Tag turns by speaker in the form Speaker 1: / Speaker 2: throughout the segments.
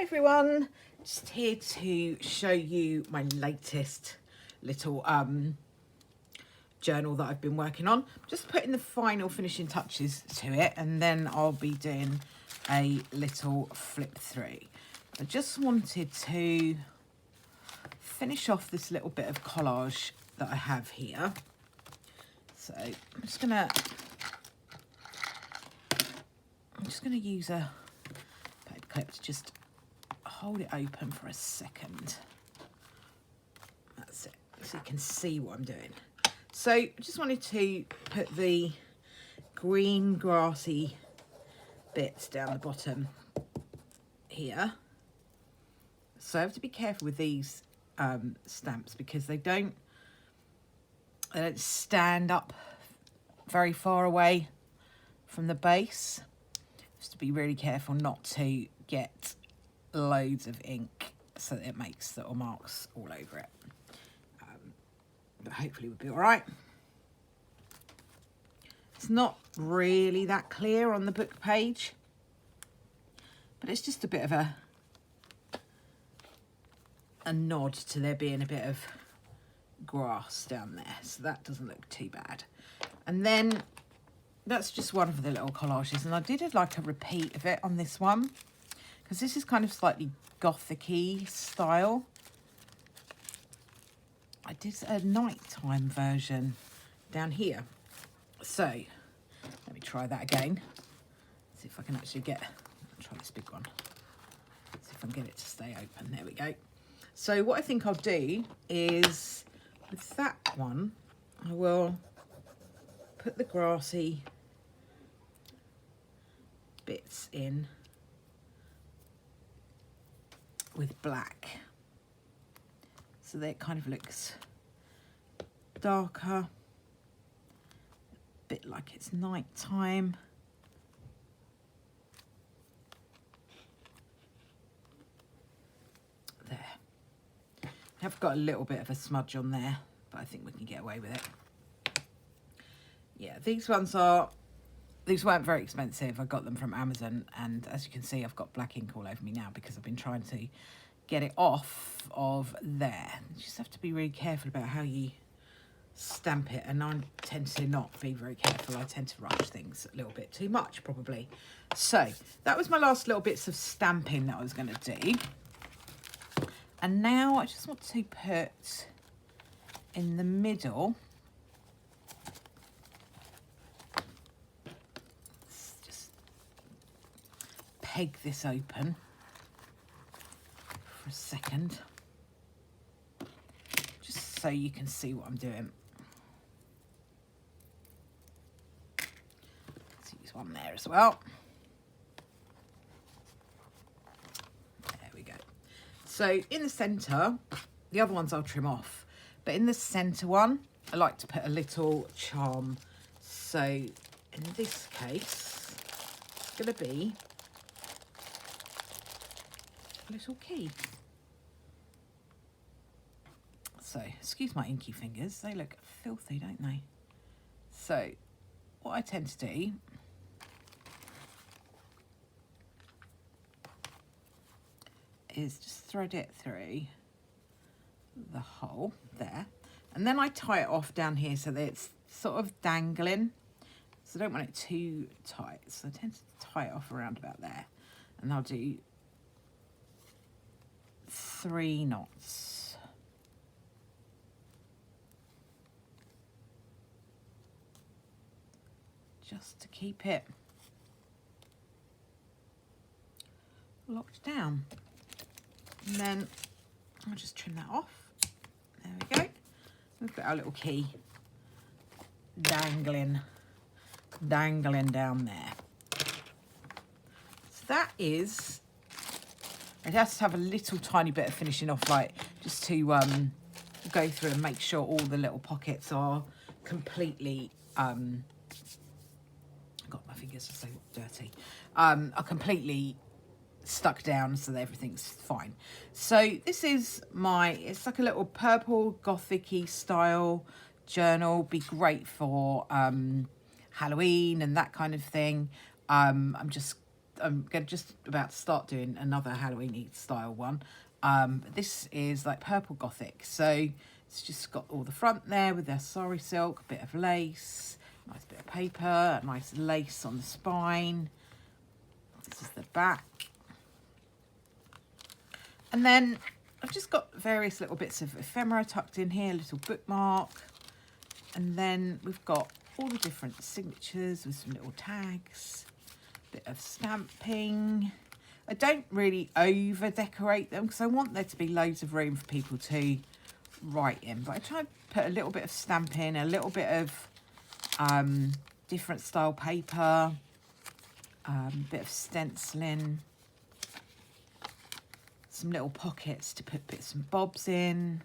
Speaker 1: everyone, just here to show you my latest little journal that I've been working on. Just putting the final finishing touches to it, and then I'll be doing a little flip through. I just wanted to finish off this little bit of collage that I have here. So I'm just gonna use a paper clip to just hold it open for a second. That's it, so you can see what I'm doing. So I just wanted to put the green grassy bits down the bottom here. So I have to be careful with these stamps because they don't stand up very far away from the base. Just to be really careful not to get loads of ink so that it makes little marks all over it. But hopefully we'll be all right. It's not really that clear on the book page, but it's just a bit of a nod to there being a bit of grass down there, so that doesn't look too bad. And then that's just one of the little collages, and I did like a repeat of it on this one because this is kind of slightly Gothic-y style. I did a nighttime version down here, so let me try that again. See if I can actually get, I'll try this big one, see if I can get it to stay open. There we go. So what I think I'll do is, with that one, I will put the grassy bits in with black, so that it kind of looks darker, a bit like it's night time. There. I've got a little bit of a smudge on there, but I think we can get away with it. Yeah, these weren't very expensive. I got them from Amazon, and as you can see, I've got black ink all over me now because I've been trying to get it off of there. You just have to be really careful about how you stamp it, and I tend to not be very careful. I tend to rush things a little bit too much, probably. So that was my last little bits of stamping that I was going to do. And now I just want to put in the middle, just peg this open for a second, just so you can see what I'm doing. Let's use one there as well. There we go. So in the centre, the other ones I'll trim off, but in the centre one, I like to put a little charm. So in this case, it's going to be a little key. So, excuse my inky fingers, they look filthy, don't they? So, what I tend to do is just thread it through the hole there, and then I tie it off down here so that it's sort of dangling. So I don't want it too tight, so I tend to tie it off around about there, and I'll do 3 knots. Just to keep it locked down. And then I'll just trim that off. There we go. We've got our little key dangling down there. So that is, it has to have a little tiny bit of finishing off, like just to go through and make sure all the little pockets are completely, God, my fingers are so dirty, are completely stuck down so that everything's fine. So this is it's like a little purple Gothic-y style journal. Be great for Halloween and that kind of thing. I'm just I'm just about to start doing another Halloween style one. This is like purple Gothic. So it's just got all the front there with their sari silk, a bit of lace, nice bit of paper, a nice lace on the spine. This is the back. And then I've just got various little bits of ephemera tucked in here, a little bookmark. And then we've got all the different signatures with some little tags, bit of stamping. I don't really over decorate them because I want there to be loads of room for people to write in, but I try and put a little bit of stamping, a little bit of different style paper, bit of stenciling, some little pockets to put bits and bobs in,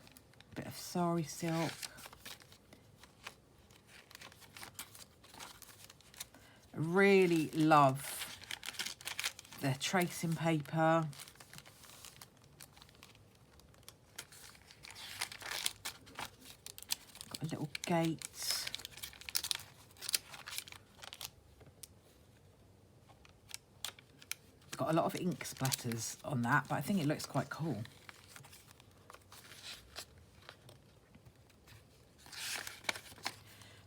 Speaker 1: a bit of sari silk. I really love the tracing paper. Got a little gate. Got a lot of ink splatters on that, but I think it looks quite cool.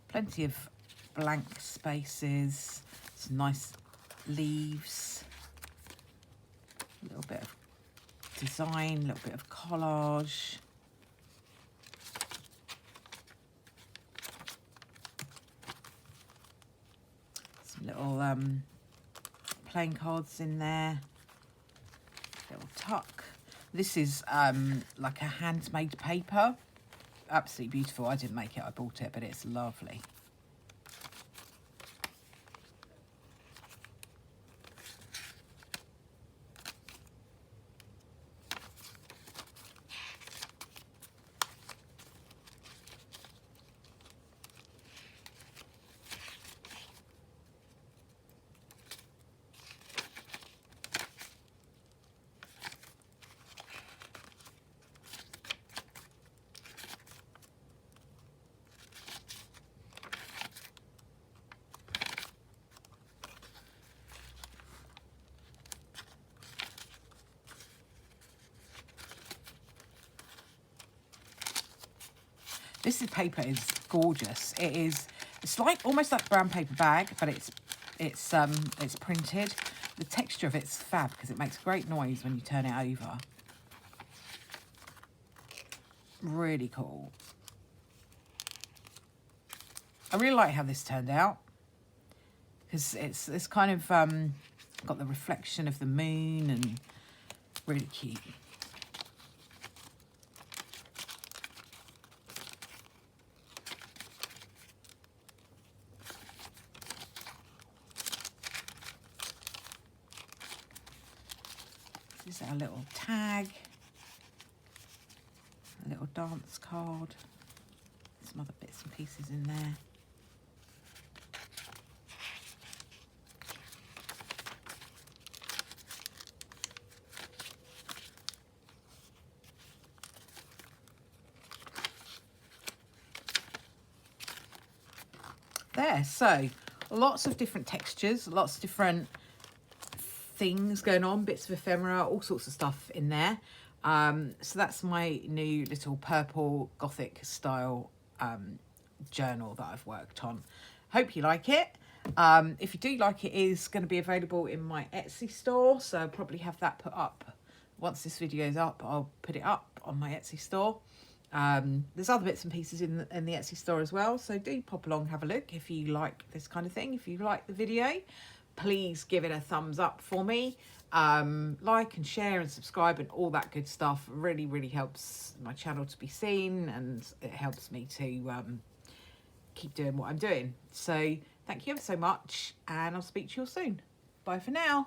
Speaker 1: Plenty of blank spaces, some nice leaves, a little bit of design, a little bit of collage. Some little playing cards in there, little tuck. This is like a handmade paper, absolutely beautiful. I didn't make it, I bought it, but it's lovely. This paper is gorgeous. It's like almost like a brown paper bag, but it's printed. The texture of it's fab because it makes great noise when you turn it over. Really cool. I really like how this turned out because it's kind of got the reflection of the moon and really cute. This is our little tag, a little dance card, some other bits and pieces in there. There, so lots of different textures, lots of different things going on, bits of ephemera, all sorts of stuff in there. So that's my new little purple Gothic style journal that I've worked on. Hope you like it. If you do like it, it is going to be available in my Etsy store, so I'll probably have that put up. Once this video is up, I'll put it up on my Etsy store. There's other bits and pieces in the Etsy store as well, so do pop along, have a look if you like this kind of thing. If you like the video, please give it a thumbs up for me. Like and share and subscribe and all that good stuff. Really, really helps my channel to be seen, and it helps me to keep doing what I'm doing. So thank you ever so much, and I'll speak to you all soon. Bye for now.